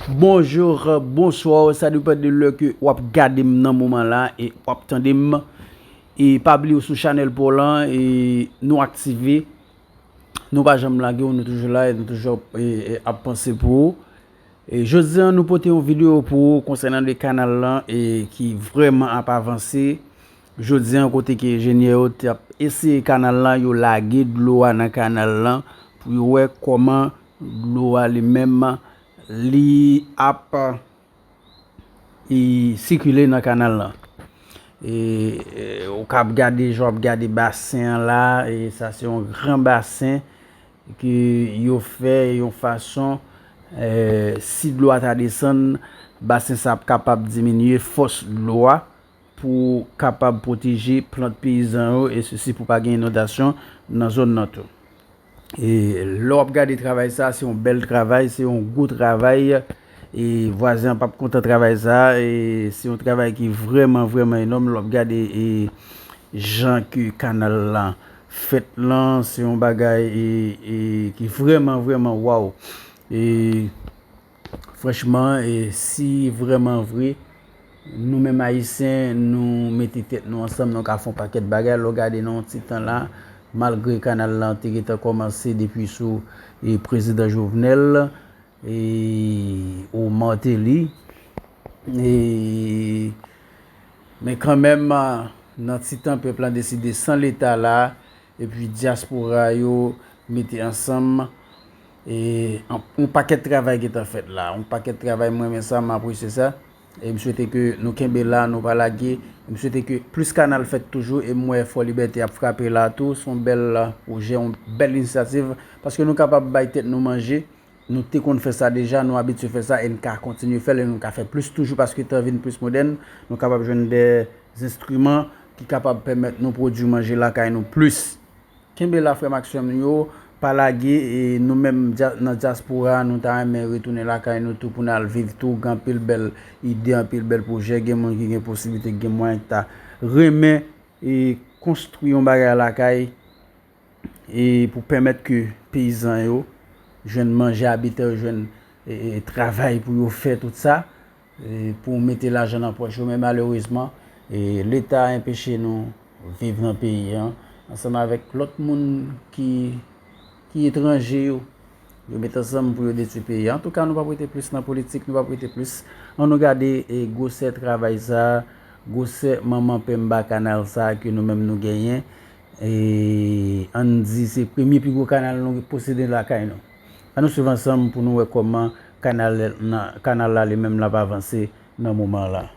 Bonjour, bonsoir, ça dépend de l'heure que vous regardez dans ce moment-là et vous attendez et pas oublier sur channel pour là et nous activer. Nous pas jamais laguer, nous toujours là et nous toujours à penser pour vous. Et je dis nous porter une vidéo pour vous concernant le canal là et qui vraiment a pas avancé. Je dis un côté que ingénieur essayer canal là yo laguer de l'eau dans canal là pour voir comment l'eau lui-même li ap circuler dans canal là et on cap regarder bassin là et ça c'est un grand bassin que yo fait une façon si de l'eau ta descend bassin ça capable diminuer force de l'eau pour capable protéger plantes paysans et ceci pour pas gagner inondation dans zone notre. Et l'on regarde travail ça, c'est un bel travail, c'est un gros travail et voisin pas content travail ça et c'est un travail qui est vraiment énorme. L'on regarde et gens que canal là fait là, c'est un bagage et qui vraiment waouh. Et franchement et si vraiment vrai nous mêmes haïtiens nous mettons tête nous ensemble nous avons un paquet de bagages regarder dans petit temps là malgré canal là qui a commencé depuis sous le président Jovenel et au Martelly et mais quand même dans petit temps peuple a décidé sans l'état là et puis diaspora yo mettez ensemble et un paquet de travail qui est fait là un paquet de travail moi mais ça m'a c'est ça et je souhaite que nous kembe là nous pas laguer je souhaite que plus canal fait toujours et moi faut liberté à frapper là tout son bel projet une belle initiative parce que nous capable bailler tête nous manger nous t'es qu'on fait ça déjà nous habitué faire ça et nous continuer faire et nous faire plus toujours parce que temps vient plus moderne nous capable joindre des instruments qui capable permettre nous produire manger là quand nous plus kembe là frère Maxime yo pas laguer et nous-mêmes dans diaspora nous t'a aimé retourner là quand nous tout pour nous vivre tout grand pile belle idée un pile bel projet gen monde qui gen possibilité gen moyen ta remet et construire un bagage là caille et pour permettre que paysans yo jeune manger habiter jeune et travail pour yo faire tout ça et pour mettre l'argent dans poche mais malheureusement et l'état a empêché nous vivre dans le pays ensemble avec l'autre monde qui étranger yo mettent ensemble pour détruire pays. En tout cas, nous pas prêter plus dans la politique, nous pas prêter plus. On nous regarder et gosser travail ça, gosser maman Pemba canal ça que nous même nous gagnons et on dit c'est premier plus gros canal nous posséder la caille nous. Nous suivons ensemble pour nous voir comment canal là lui même là va avancer dans moment là.